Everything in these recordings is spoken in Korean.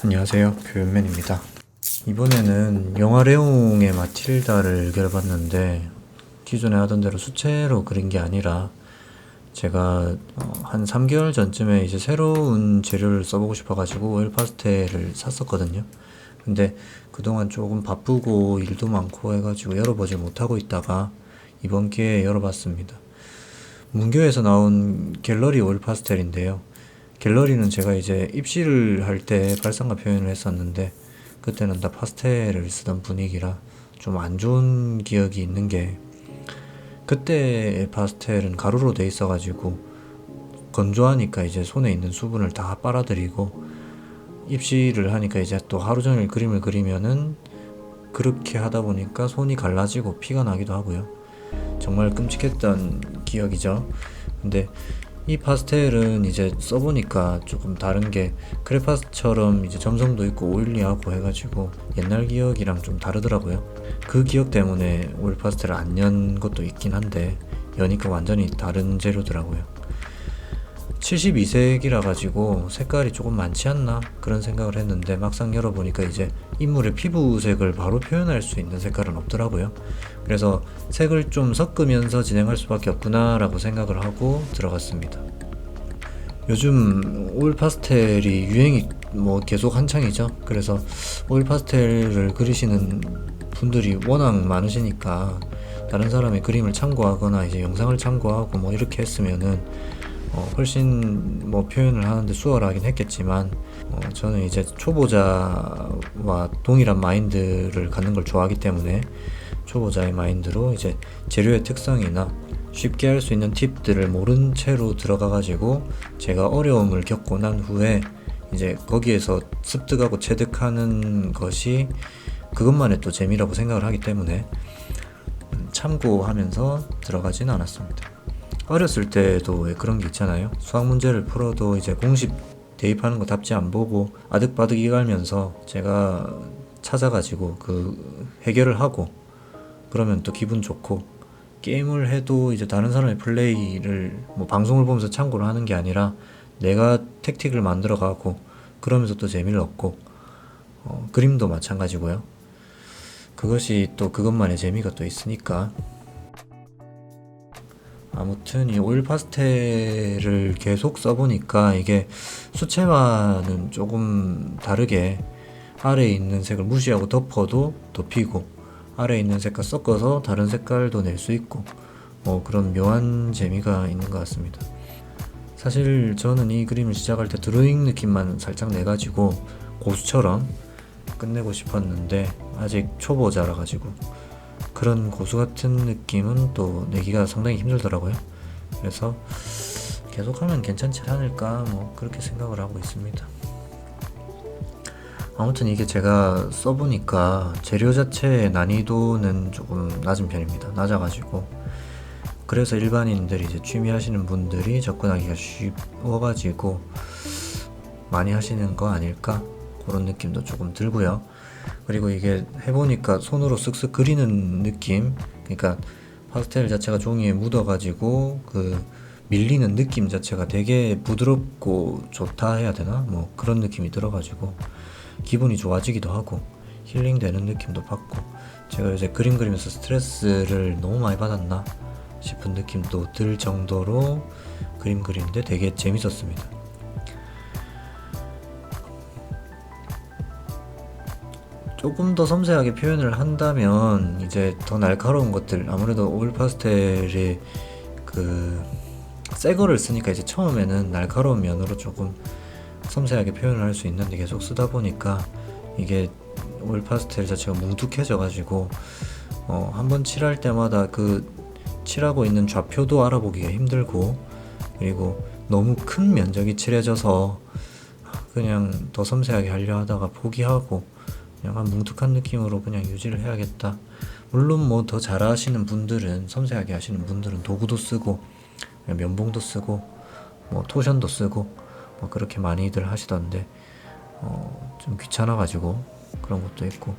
안녕하세요, 교육맨입니다. 이번에는 영화 레옹의 마틸다를 그려봤는데 기존에 하던 대로 수채로 그린 게 아니라 제가 한 3개월 전쯤에 이제 새로운 재료를 써보고 싶어가지고 오일 파스텔을 샀었거든요. 근데 그동안 조금 바쁘고 일도 많고 해가지고 열어보지 못하고 있다가 이번 기회에 열어봤습니다. 문교에서 나온 갤러리 오일 파스텔인데요. 갤러리는 제가 이제 입시를 할 때 발상가 표현을 했었는데 그때는 다 파스텔을 쓰던 분위기라 좀 안 좋은 기억이 있는 게, 그때의 파스텔은 가루로 돼 있어가지고 건조하니까 이제 손에 있는 수분을 다 빨아들이고, 입시를 하니까 이제 또 하루 종일 그림을 그리면은 그렇게 하다 보니까 손이 갈라지고 피가 나기도 하고요. 정말 끔찍했던 기억이죠. 근데 이 파스텔은 이제 써보니까 조금 다른 게, 크레파스처럼 이제 점성도 있고 오일리하고 해가지고 옛날 기억이랑 좀 다르더라고요. 그 기억 때문에 오일 파스텔을 안 연 것도 있긴 한데 여니까 완전히 다른 재료더라고요. 72색이라 가지고 색깔이 조금 많지 않나 그런 생각을 했는데 막상 열어보니까 이제 인물의 피부색을 바로 표현할 수 있는 색깔은 없더라고요. 그래서 색을 좀 섞으면서 진행할 수밖에 없구나 라고 생각을 하고 들어갔습니다. 요즘 오일 파스텔이 유행이 계속 한창이죠. 그래서 오일 파스텔을 그리시는 분들이 워낙 많으시니까 다른 사람의 그림을 참고하거나 이제 영상을 참고하고 이렇게 했으면은 훨씬 표현을 하는데 수월하긴 했겠지만, 저는 이제 초보자와 동일한 마인드를 갖는 걸 좋아하기 때문에 초보자의 마인드로 이제 재료의 특성이나 쉽게 할 수 있는 팁들을 모른 채로 들어가가지고 제가 어려움을 겪고 난 후에 이제 거기에서 습득하고 체득하는 것이 그것만의 또 재미라고 생각을 하기 때문에 참고하면서 들어가지는 않았습니다. 어렸을 때도 왜 그런 게 있잖아요. 수학 문제를 풀어도 이제 공식 대입하는 거 답지 안 보고 아득바득 이갈면서 제가 찾아가지고 그 해결을 하고 그러면 또 기분 좋고, 게임을 해도 이제 다른 사람의 플레이를 방송을 보면서 참고를 하는 게 아니라 내가 택틱을 만들어 가고 그러면서 또 재미를 얻고, 그림도 마찬가지고요. 그것이 또 그것만의 재미가 또 있으니까. 아무튼 이 오일 파스텔을 계속 써보니까 이게 수채화는 조금 다르게 아래에 있는 색을 무시하고 덮어도 덮이고, 아래에 있는 색과 섞어서 다른 색깔도 낼 수 있고 그런 묘한 재미가 있는 것 같습니다. 사실 저는 이 그림을 시작할 때 드로잉 느낌만 살짝 내가지고 고수처럼 끝내고 싶었는데 아직 초보자라 가지고 그런 고수 같은 느낌은 또 내기가 상당히 힘들더라고요. 그래서 계속하면 괜찮지 않을까 그렇게 생각을 하고 있습니다. 아무튼 이게 제가 써보니까 재료 자체의 난이도는 조금 낮은 편입니다. 낮아가지고 그래서 일반인들이 이제 취미 하시는 분들이 접근하기가 쉬워가지고 많이 하시는 거 아닐까 그런 느낌도 조금 들고요. 그리고 이게 해보니까 손으로 쓱쓱 그리는 느낌, 그러니까 파스텔 자체가 종이에 묻어가지고 그 밀리는 느낌 자체가 되게 부드럽고 좋다 해야 되나? 그런 느낌이 들어가지고 기분이 좋아지기도 하고 힐링되는 느낌도 받고, 제가 요새 그림 그리면서 스트레스를 너무 많이 받았나 싶은 느낌도 들 정도로 그림 그리는데 되게 재밌었습니다. 조금 더 섬세하게 표현을 한다면 이제 더 날카로운 것들, 아무래도 오일 파스텔이 새 거를 쓰니까 이제 처음에는 날카로운 면으로 조금 섬세하게 표현을 할 수 있는데 계속 쓰다 보니까 이게 오일 파스텔 자체가 뭉툭해져 가지고 한번 칠할 때마다 그 칠하고 있는 좌표도 알아보기가 힘들고, 그리고 너무 큰 면적이 칠해져서 그냥 더 섬세하게 하려 하다가 포기하고 약간 뭉툭한 느낌으로 그냥 유지를 해야겠다. 물론 더 잘하시는 분들은, 섬세하게 하시는 분들은 도구도 쓰고 면봉도 쓰고 토션도 쓰고 그렇게 많이들 하시던데 좀 귀찮아가지고 그런 것도 있고,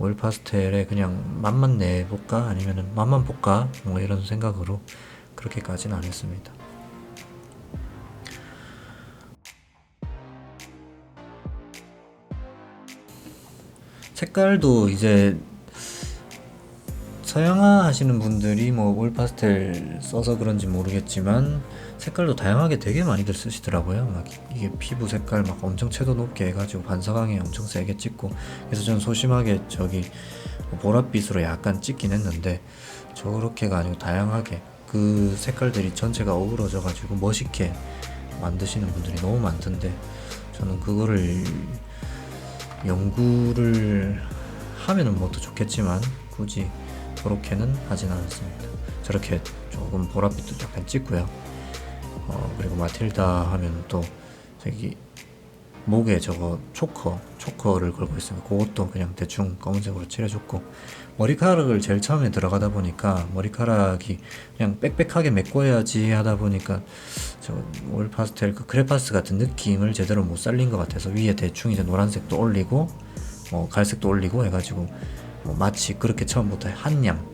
오일 파스텔에 그냥 맛만 내볼까 아니면은 맛만 볼까 이런 생각으로 그렇게까지는 안 했습니다. 색깔도 이제 서양화 하시는 분들이 뭐 올 파스텔 써서 그런지 모르겠지만 색깔도 다양하게 되게 많이들 쓰시더라고요. 막 이게 피부 색깔 막 엄청 채도 높게 해가지고 반사광에 엄청 세게 찍고, 그래서 저는 소심하게 저기 보랏빛으로 약간 찍긴 했는데, 저렇게가 아니고 다양하게 그 색깔들이 전체가 어우러져 가지고 멋있게 만드시는 분들이 너무 많던데, 저는 그거를 연구를 하면은 뭐 더 좋겠지만 굳이 그렇게는 하진 않았습니다. 저렇게 조금 보랏빛도 약간 찍고요. 그리고 마틸다 하면 또 저기 목에 저거 초커를 걸고 있으면 그것도 그냥 대충 검은색으로 칠해줬고, 머리카락을 제일 처음에 들어가다 보니까 머리카락이 그냥 빽빽하게 메꿔야지 하다 보니까 저 올 파스텔 그 크레파스 같은 느낌을 제대로 못 살린 것 같아서 위에 대충 이제 노란색도 올리고 갈색도 올리고 해가지고 마치 그렇게 처음부터 한양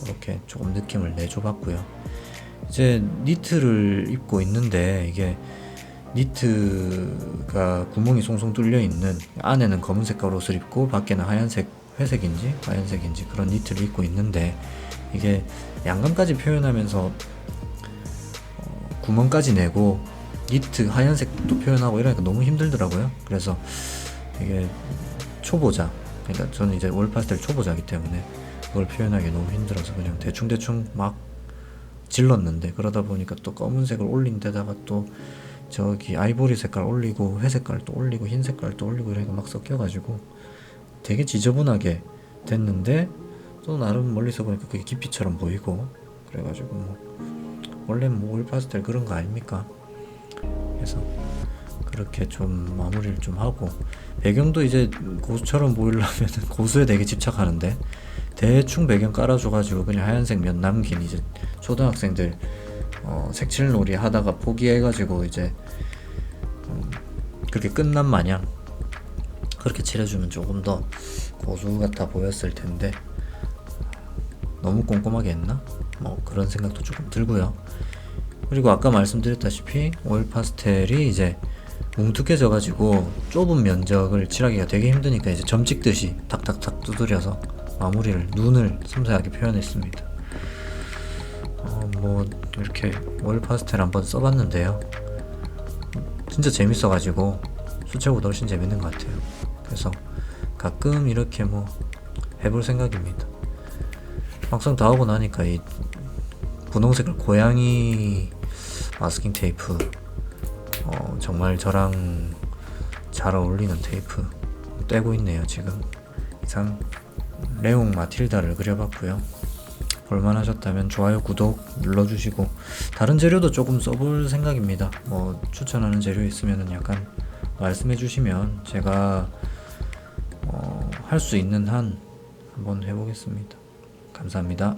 그렇게 조금 느낌을 내줘봤고요. 이제 니트를 입고 있는데, 이게 니트가 구멍이 송송 뚫려 있는, 안에는 검은 색깔 옷을 입고 밖에는 회색인지 그런 니트를 입고 있는데, 이게 양감까지 표현하면서 구멍까지 내고 니트 하얀색도 표현하고 이러니까 너무 힘들더라고요. 그래서 이게 초보자, 그러니까 저는 이제 올 파스텔 초보자이기 때문에 그걸 표현하기 너무 힘들어서 그냥 대충 막 질렀는데, 그러다 보니까 또 검은색을 올린 데다가 또 저기 아이보리 색깔 올리고 회색깔 또 올리고 흰 색깔 또 올리고 이러니까 막 섞여가지고 되게 지저분하게 됐는데, 또 나름 멀리서 보니까 그게 깊이처럼 보이고 그래가지고 원래 올 파스텔 그런 거 아닙니까? 그래서 그렇게 좀 마무리를 좀 하고, 배경도 이제 고수처럼 보이려면 고수에 되게 집착하는데 대충 배경 깔아줘가지고 그냥 하얀색 면 남긴 이제 초등학생들 색칠놀이 하다가 포기해가지고 이제 그렇게 끝난 마냥 그렇게 칠해주면 조금 더 고수 같아 보였을 텐데 너무 꼼꼼하게 했나? 뭐 그런 생각도 조금 들고요. 그리고 아까 말씀드렸다시피 오일 파스텔이 이제 뭉툭해져 가지고 좁은 면적을 칠하기가 되게 힘드니까 이제 점 찍듯이 탁탁탁 두드려서 마무리를, 눈을 섬세하게 표현했습니다. 뭐 이렇게 오일 파스텔 한번 써봤는데요, 진짜 재밌어가지고 수채보다 훨씬 재밌는 것 같아요. 그래서 가끔 이렇게 뭐 해볼 생각입니다. 막상 다 하고 나니까 이 분홍색을 고양이 마스킹 테이프 정말 저랑 잘 어울리는 테이프 떼고 있네요. 지금 이상 레옹 마틸다를 그려봤고요. 볼만하셨다면 좋아요, 구독 눌러주시고, 다른 재료도 조금 써볼 생각입니다. 뭐 추천하는 재료 있으면 약간 말씀해주시면 제가 할 수 있는 한 한번 해보겠습니다. 감사합니다.